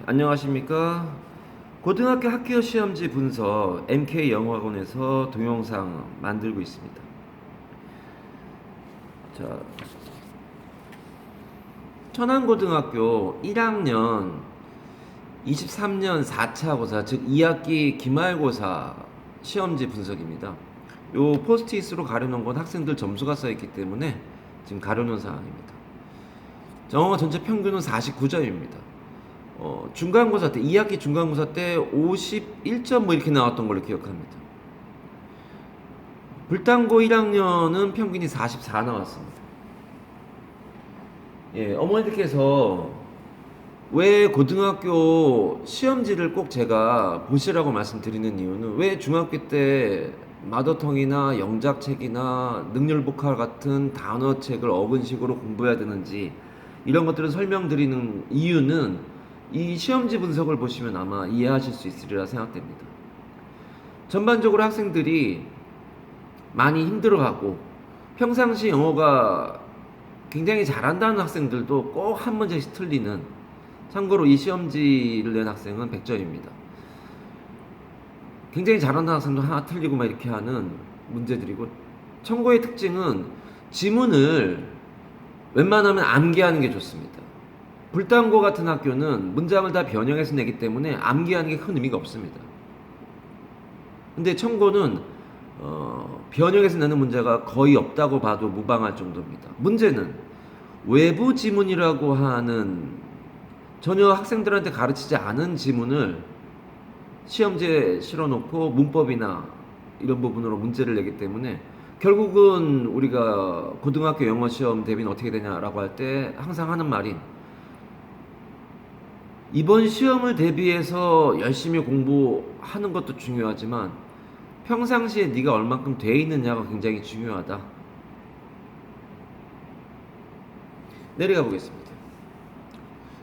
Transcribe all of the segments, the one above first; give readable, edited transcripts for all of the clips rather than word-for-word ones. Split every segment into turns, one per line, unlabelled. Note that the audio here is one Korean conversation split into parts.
안녕하십니까. 고등학교 학교 시험지 분석 MK영어학원에서 동영상 만들고 있습니다. 자, 천안고등학교 1학년 23년 4차 고사, 즉 2학기 기말고사 시험지 분석입니다. 요 포스트잇으로 가려놓은 건 학생들 점수가 써있기 때문에 지금 가려놓은 상황입니다. 영어 전체 평균은 49점입니다. 중간고사 때, 2학기 중간고사 때 51점 뭐 이렇게 나왔던 걸로 기억합니다. 불당고 1학년은 평균이 44 나왔습니다. 예, 어머니들께서 왜 고등학교 시험지를 꼭 제가 보시라고 말씀드리는 이유는, 왜 중학교 때 마더텅이나 영작책이나 능률보칼 같은 단어책을 어근식으로 공부해야 되는지 이런 것들을 설명드리는 이유는, 이 시험지 분석을 보시면 아마 이해하실 수 있으리라 생각됩니다. 전반적으로 학생들이 많이 힘들어하고 평상시 영어가 굉장히 잘한다는 학생들도 꼭 한 문제씩 틀리는, 참고로 이 시험지를 낸 학생은 100점입니다. 굉장히 잘한다는 학생도 하나 틀리고 막 이렇게 하는 문제들이고, 청고의 특징은 지문을 웬만하면 암기하는 게 좋습니다. 불당고 같은 학교는 문장을 다 변형해서 내기 때문에 암기하는 게 큰 의미가 없습니다. 근데 청고는 변형해서 내는 문제가 거의 없다고 봐도 무방할 정도입니다. 문제는 외부 지문이라고 하는, 전혀 학생들한테 가르치지 않은 지문을 시험지에 실어놓고 문법이나 이런 부분으로 문제를 내기 때문에, 결국은 우리가 고등학교 영어 시험 대비는 어떻게 되냐라고 할 때 항상 하는 말이, 이번 시험을 대비해서 열심히 공부하는 것도 중요하지만 평상시에 네가 얼만큼 돼 있느냐가 굉장히 중요하다. 내려가 보겠습니다.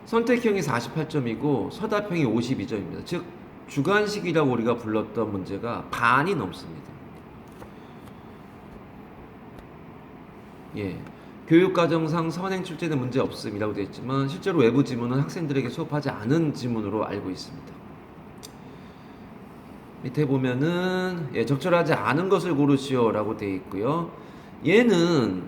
선택형이 48점이고 서답형이 52점입니다. 즉 주관식이라고 우리가 불렀던 문제가 반이 넘습니다. 예, 교육과정상 선행 출제는 문제 없음이라고 되어 있지만 실제로 외부 지문은 학생들에게 수업하지 않은 지문으로 알고 있습니다. 밑에 보면은 적절하지 않은 것을 고르시오 라고 되어 있고요. 얘는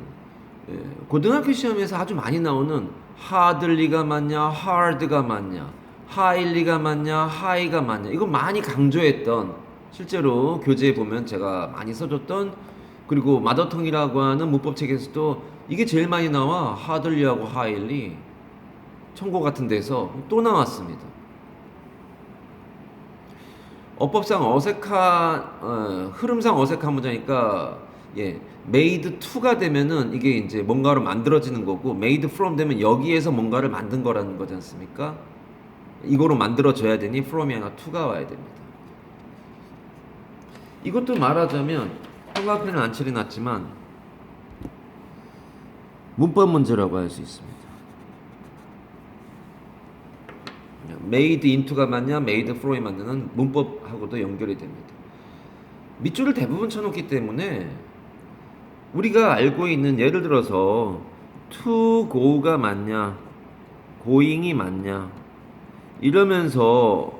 고등학교 시험에서 아주 많이 나오는 하들리가 맞냐 하드가 맞냐, 하일리가 맞냐 하이가 맞냐, 이거 많이 강조했던, 실제로 교재에 보면 제가 많이 써줬던, 그리고 마더텅이라고 하는 문법책에서도 이게 제일 많이 나와. 하들리하고 하일리, 청고 같은 데서 또 나왔습니다. 어법상 흐름상 어색한 문제니까, made to가 되면은 이게 이제 뭔가로 만들어지는 거고, made from 되면 여기에서 뭔가를 만든 거라는 거지 않습니까? 이거로 만들어져야 되니 from이 아니라 to가 와야 됩니다. 이것도 말하자면 형광펜을 안 칠해놨지만 문법 문제라고 할 수 있습니다. made into가 맞냐 made from이 맞냐는 문법하고도 연결이 됩니다. 밑줄을 대부분 쳐놓기 때문에 우리가 알고 있는, 예를 들어서 to go가 맞냐 going이 맞냐 이러면서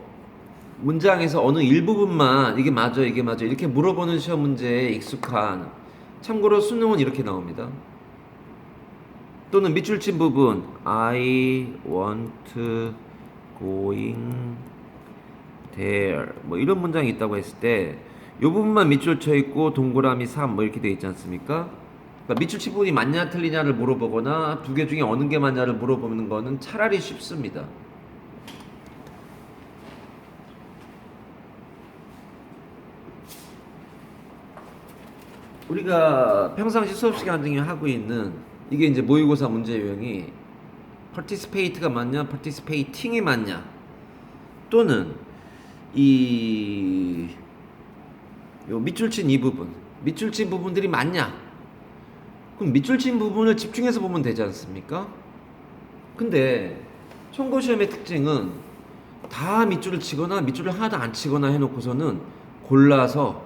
문장에서 어느 일부분만 이게 맞아 이렇게 물어보는 시험 문제에 익숙한, 참고로 수능은 이렇게 나옵니다. 또는 밑줄 친 부분 I want going there 뭐 이런 문장이 있다고 했을 때 이 부분만 밑줄 쳐 있고 동그라미 3 뭐 이렇게 돼 있지 않습니까? 그러니까 밑줄 친 부분이 맞냐 틀리냐를 물어보거나 두 개 중에 어느 게 맞냐를 물어보는 거는 차라리 쉽습니다. 우리가 평상시 수업 시간 중에 하고 있는, 이게 이제 모의고사 문제 유형이 participate가 맞냐 participating이 맞냐, 또는 요 밑줄 친 이 부분, 밑줄 친 부분들이 맞냐, 그럼 밑줄 친 부분을 집중해서 보면 되지 않습니까? 근데 청고 시험의 특징은 다 밑줄을 치거나 밑줄을 하나도 안 치거나 해놓고서는 골라서,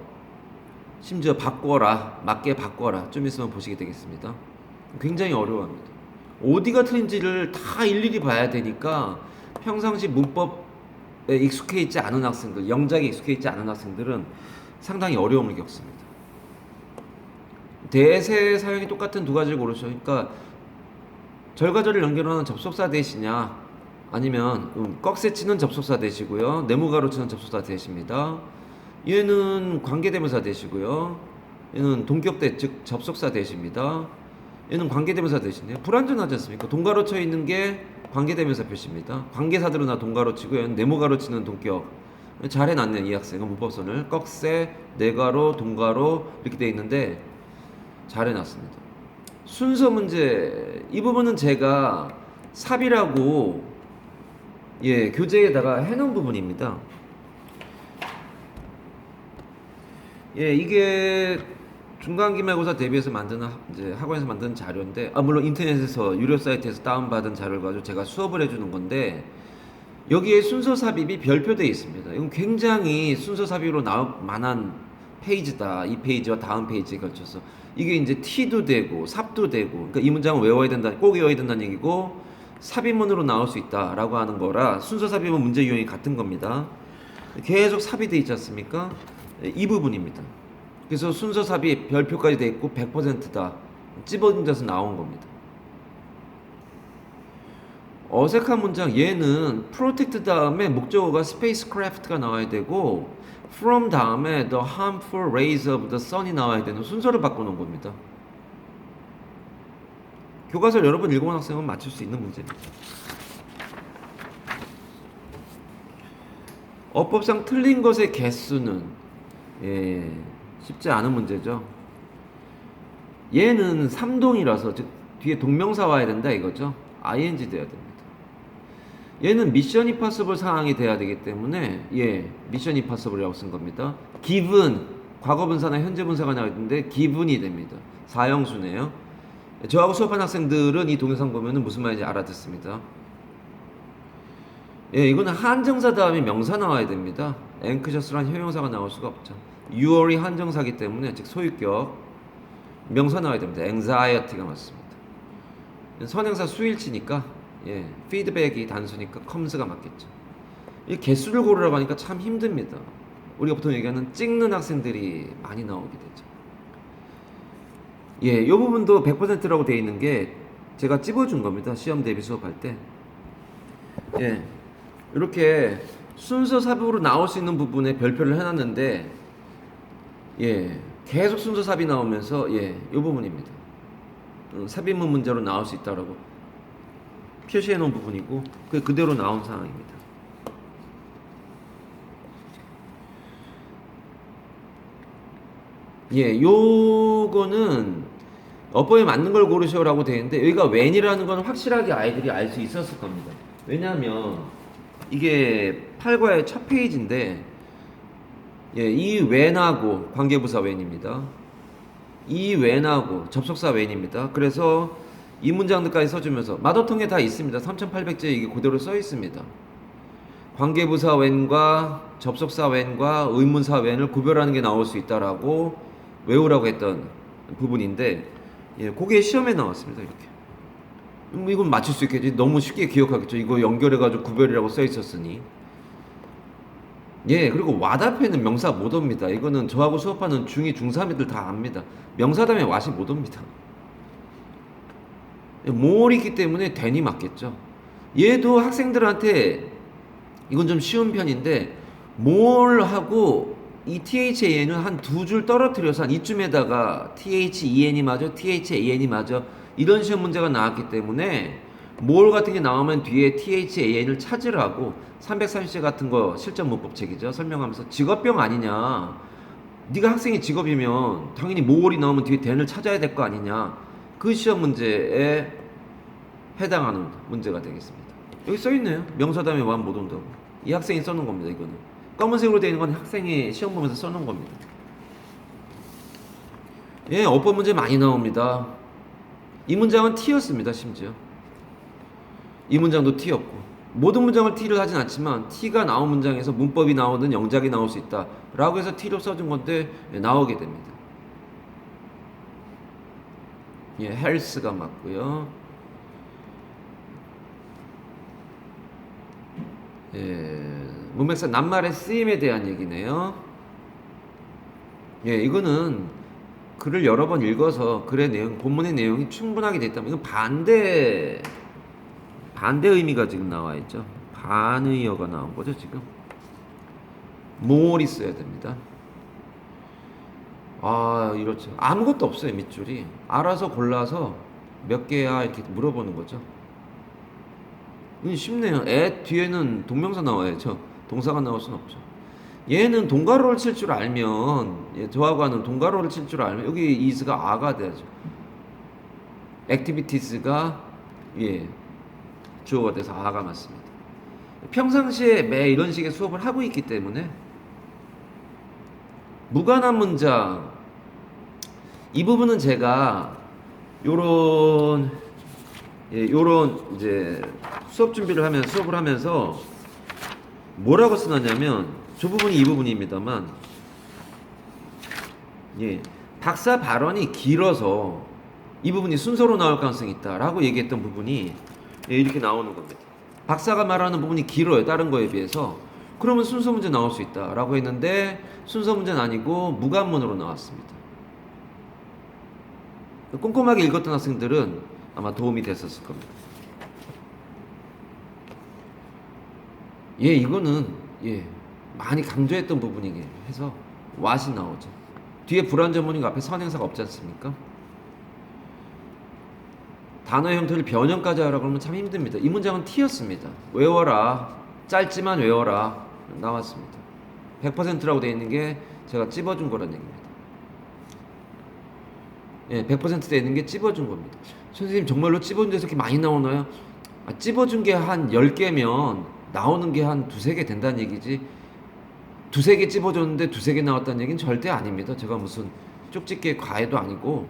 심지어 바꿔라, 맞게 바꿔라, 좀 있으면 보시게 되겠습니다. 굉장히 어려워합니다. 어디가 틀린지를 다 일일이 봐야 되니까 평상시 문법에 익숙해 있지 않은 학생들, 영작에 익숙해 있지 않은 학생들은 상당히 어려움을 겪습니다. 대세 사용이 똑같은 두 가지를 고르죠. 그러니까 절과 절을 연결하는 접속사 대시냐, 아니면 꺽쇠 치는 접속사 대시고요, 네모가로 치는 접속사 대시입니다. 얘는 관계대명사 대시고요, 얘는 동격대 즉 접속사 대시입니다. 얘는 관계대명사 대시네요. 불완전하지 않습니까? 동가로 쳐 있는 게 관계대명사 표시입니다. 관계사들은 다 동가로 치고 얘는 네모가로 치는 동격. 잘 해놨네요. 이 학생은 문법선을 꺽쇠, 네가로, 동가로 이렇게 돼 있는데 잘 해놨습니다. 순서 문제 이 부분은 제가 삽이라고 교재에다가 해놓은 부분입니다. 이게 중간기말고사 대비해서 만드는 이제 학원에서 만든 자료인데, 물론 인터넷에서 유료 사이트에서 다운받은 자료를 가지고 제가 수업을 해주는 건데, 여기에 순서 삽입이 별표되어 있습니다. 이건 굉장히 순서 삽입으로 나올 만한 페이지다. 이 페이지와 다음 페이지에 걸쳐서 이게 이제 T도 되고 삽도 되고, 그러니까 이 문장을 외워야 된다, 꼭 외워야 된다는 얘기고, 삽입문으로 나올 수 있다라고 하는 거라 순서 삽입은 문제 유형이 같은 겁니다. 계속 삽입이 돼 있지 않습니까? 이 부분입니다. 그래서 순서 삽입 별표까지 돼 있고 100%다 찝어진져서 나온 겁니다. 어색한 문장, 얘는 protect 다음에 목적어가 spacecraft가 나와야 되고 from 다음에 the harmful rays of the sun이 나와야 되는 순서를 바꿔놓은 겁니다. 교과서를 여러 번 읽어본 학생은 맞출 수 있는 문제입니다. 어법상 틀린 것의 개수는 쉽지 않은 문제죠. 얘는 3동이라서 즉 뒤에 동명사 와야 된다 이거죠. ing 돼야 됩니다. 얘는 미션 임파서블 상황이 돼야 되기 때문에 미션 임파서블이라고 쓴 겁니다. given 과거분사나 현재분사가 나왔는데 given이 됩니다. 사형수네요. 저하고 수업한 학생들은 이 동영상 보면은 무슨 말인지 알아듣습니다. 이거는 한정사 다음에 명사 나와야 됩니다. anxious란 형용사가 나올 수가 없죠. 6월이 한정사기 때문에 즉 소유격 명사 나와야 됩니다. anxiety가 맞습니다. 선행사 수일치니까 피드백이 단수니까 comes가 맞겠죠. 이 개수를 고르라고 하니까 참 힘듭니다. 우리가 보통 얘기하는 찍는 학생들이 많이 나오게 되죠. 이 부분도 100%라고 되어 있는 게 제가 찝어준 겁니다. 시험 대비 수업할 때. 이렇게 순서 삽입으로 나올 수 있는 부분에 별표를 해놨는데, 계속 순서 삽입이 나오면서, 이 부분입니다. 삽입문 문제로 나올 수 있다라고 표시해 놓은 부분이고, 그대로 나온 상황입니다. 요거는 어법에 맞는 걸 고르셔라고 되어 있는데, 여기가 when이라는 건 확실하게 아이들이 알 수 있었을 겁니다. 왜냐하면 이게 8과의 첫 페이지인데, 이 when하고 관계부사 when입니다. 이 when하고 접속사 when입니다. 그래서 이 문장들까지 써주면서 마더텅에 다 있습니다. 3800제 이게 그대로 써 있습니다. 관계부사 when과 접속사 when과 의문사 when을 구별하는 게 나올 수 있다라고 외우라고 했던 부분인데, 그게 시험에 나왔습니다. 이렇게. 이건 맞출 수 있겠지. 너무 쉽게 기억하겠죠. 이거 연결해가지고 구별이라고 써 있었으니. 그리고 왓 앞에는 명사 못 옵니다. 이거는 저하고 수업하는 중2, 중3이들 다 압니다. 명사 다음에 왓이 못 옵니다. more이 있기 때문에 then이 맞겠죠. 얘도 학생들한테 이건 좀 쉬운 편인데, more하고 이 than은 한 두 줄 떨어뜨려서 한 이쯤에다가 then이 맞아, than이 맞아 이런 시험 문제가 나왔기 때문에 more 같은 게 나오면 뒤에 than을 찾으라고 330제 같은 거 실전 문법 책이죠. 설명하면서 직업병 아니냐, 네가 학생이 직업이면 당연히 more이 나오면 뒤에 then을 찾아야 될 거 아니냐, 그 시험 문제에 해당하는 문제가 되겠습니다. 여기 써있네요. 명사 다음에 완 못 온다고. 이 학생이 써놓은 겁니다. 이거는 검은색으로 되어 있는 건 학생이 시험 보면서 써놓은 겁니다. 어법 문제 많이 나옵니다. 이 문장은 T였습니다. 심지어 이 문장도 T였고, 모든 문장을 T를 하진 않지만 T가 나온 문장에서 문법이 나오든 영작이 나올 수 있다 라고 해서 T로 써준 건데 나오게 됩니다. health가 맞고요. 문맥상 낱말의 쓰임에 대한 얘기네요. 이거는 글을 여러 번 읽어서 글의 내용, 본문의 내용이 충분하게 됐다면 이건 반대 의미가 지금 나와 있죠. 반의어가 나온 거죠, 지금. more이 써야 됩니다. 이렇죠. 아무것도 없어요, 밑줄이. 알아서 골라서 몇 개야 이렇게 물어보는 거죠. 쉽네요. 뒤에는 동명사 나와야죠. 동사가 나올 수는 없죠. 얘는 동가로를 칠 줄 알면, 저하고 하는 동가로를 칠 줄 알면 여기 is가 a가 돼야죠. activities가 주어가 돼서 a가 맞습니다. 평상시에 매 이런 식의 수업을 하고 있기 때문에 무관한 문장 이 부분은 제가 요런 이제 수업을 하면서 뭐라고 써놨냐면 저 부분이 이 부분입니다만 박사 발언이 길어서 이 부분이 순서로 나올 가능성이 있다라고 얘기했던 부분이 이렇게 나오는 겁니다. 박사가 말하는 부분이 길어요, 다른 거에 비해서. 그러면 순서 문제 나올 수 있다라고 했는데 순서 문제는 아니고 무관문으로 나왔습니다. 꼼꼼하게 읽었던 학생들은 아마 도움이 됐었을 겁니다. 이거는 많이 강조했던 부분이긴 해서 what이 나오죠. 뒤에 불완전문이고 앞에 선행사가 없지 않습니까? 단어의 형태를 변형까지 하라고 하면 참 힘듭니다. 이 문장은 T였습니다. 외워라. 짧지만 외워라. 나왔습니다. 100%라고 되어 있는 게 제가 찝어준 거란 얘기입니다. 100% 되어 있는 게 찝어준 겁니다. 선생님 정말로 찝어준 데서 이렇게 많이 나오나요? 찝어준 게 한 10개면 나오는 게 한 두세 개 된다는 얘기지 두세 개 찝어줬는데 두세 개 나왔다는 얘기는 절대 아닙니다. 제가 무슨 쪽집게 과외도 아니고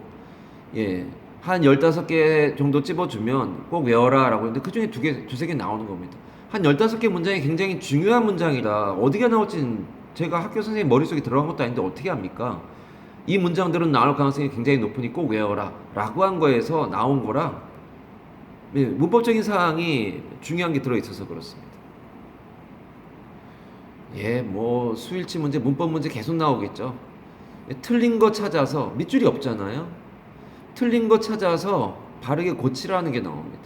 한 15개 정도 찝어주면 꼭 외워라 라고 했는데 그 중에 두세 개 나오는 겁니다. 한 15개 문장이 굉장히 중요한 문장이라 어디가 나올지는 제가 학교 선생님 머릿속에 들어간 것도 아닌데 어떻게 합니까? 이 문장들은 나올 가능성이 굉장히 높으니 꼭 외워라 라고 한 거에서 나온 거라 문법적인 사항이 중요한 게 들어있어서 그렇습니다. 뭐 수일치 문제, 문법 문제 계속 나오겠죠. 틀린 거 찾아서 밑줄이 없잖아요. 틀린 거 찾아서 바르게 고치라는 게 나옵니다.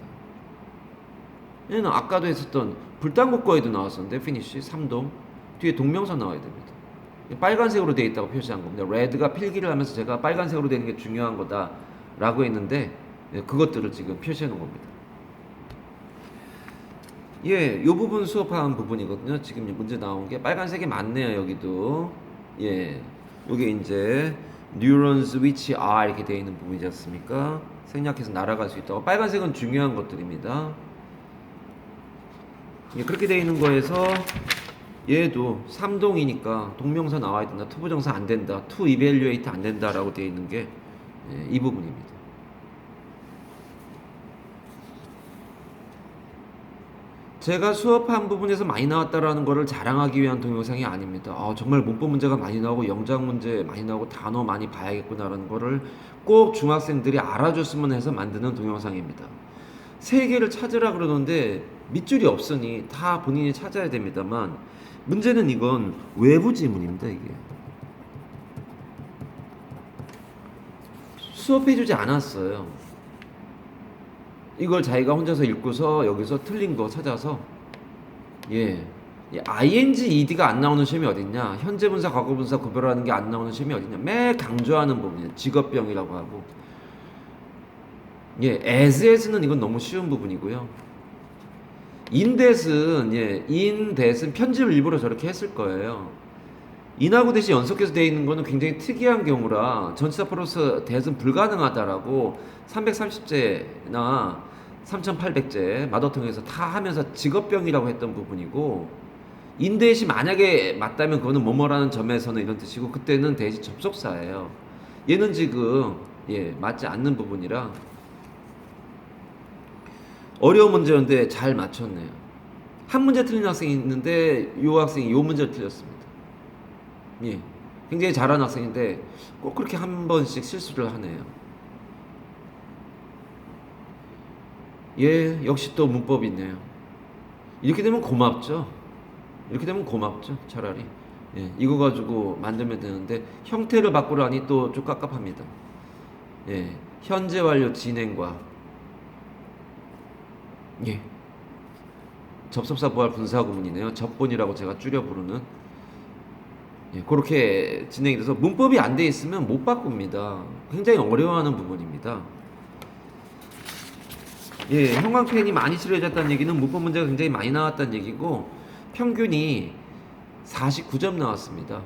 얘는 아까도 했었던 불단고 거에도 나왔었는데 피니쉬 3동 뒤에 동명사 나와야 됩니다. 빨간색으로 되어 있다고 표시한 겁니다. 레드가 필기를 하면서 제가 빨간색으로 되는 게 중요한 거다 라고 했는데 그것들을 지금 표시해 놓은 겁니다. 이 부분 수업한 부분이거든요. 지금 문제 나온 게 빨간색이 맞네요. 여기도 이게 이제 neurons which are 이렇게 되어 있는 부분이지 않습니까? 생략해서 날아갈 수 있다고. 빨간색은 중요한 것들입니다. 그렇게 되어 있는 거에서 얘도 3동이니까 동명사 나와야 된다. 투부정사 안 된다. to evaluate 안 된다라고 되어 있는 게 이 부분입니다. 제가 수업한 부분에서 많이 나왔다라는 거를 자랑하기 위한 동영상이 아닙니다. 정말 문법 문제가 많이 나오고 영작 문제 많이 나오고 단어 많이 봐야겠구나라는 거를 꼭 중학생들이 알아줬으면 해서 만드는 동영상입니다. 세 개를 찾으라 그러는데 밑줄이 없으니 다 본인이 찾아야 됩니다만 문제는 이건 외부 지문입니다. 이게 수업해주지 않았어요. 이걸 자기가 혼자서 읽고서 여기서 틀린 거 찾아서 ing, ed가 안 나오는 시험이 어딨냐, 현재 분사, 과거 분사 구별하는 게 안 나오는 시험이 어딨냐, 매일 강조하는 부분이에요. 직업병이라고 하고 as는 이건 너무 쉬운 부분이고요. in-that은 편집을 일부러 저렇게 했을 거예요. in하고 that이 연속해서 되어 있는 거는 굉장히 특이한 경우라 전치사 플러스 that은 불가능하다라고 330제나 3800제 마더텅에서 다 하면서 직업병이라고 했던 부분이고 in-that이 만약에 맞다면 그거는 뭐뭐라는 점에서는 이런 뜻이고 그때는 that이 접속사예요. 얘는 지금 맞지 않는 부분이라 어려운 문제였는데 잘 맞췄네요. 한 문제 틀린 학생이 있는데 이 학생이 이 문제를 틀렸습니다. 굉장히 잘하는 학생인데 꼭 그렇게 한 번씩 실수를 하네요. 역시 또 문법이 있네요. 이렇게 되면 고맙죠. 이렇게 되면 고맙죠, 차라리. 예, 이거 가지고 만들면 되는데 형태를 바꾸라니 또 좀 깝깝합니다. 예, 현재 완료 진행과 예, 접속사 보알 분사 구문이네요. 접본이라고 제가 줄여 부르는. 예, 그렇게 진행이 돼서 문법이 안 돼 있으면 못 바꿉니다. 굉장히 어려워하는 부분입니다. 예, 형광펜이 많이 칠해졌다는 얘기는 문법 문제가 굉장히 많이 나왔다는 얘기고 평균이 49점 나왔습니다.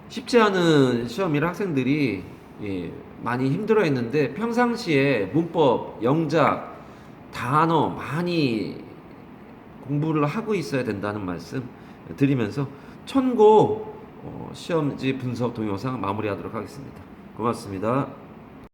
쉽지 않은 시험이라 학생들이 예, 많이 힘들어했는데 평상시에 문법, 영작, 단어 많이 공부를 하고 있어야 된다는 말씀 드리면서 천고 시험지 분석 동영상 마무리하도록 하겠습니다. 고맙습니다.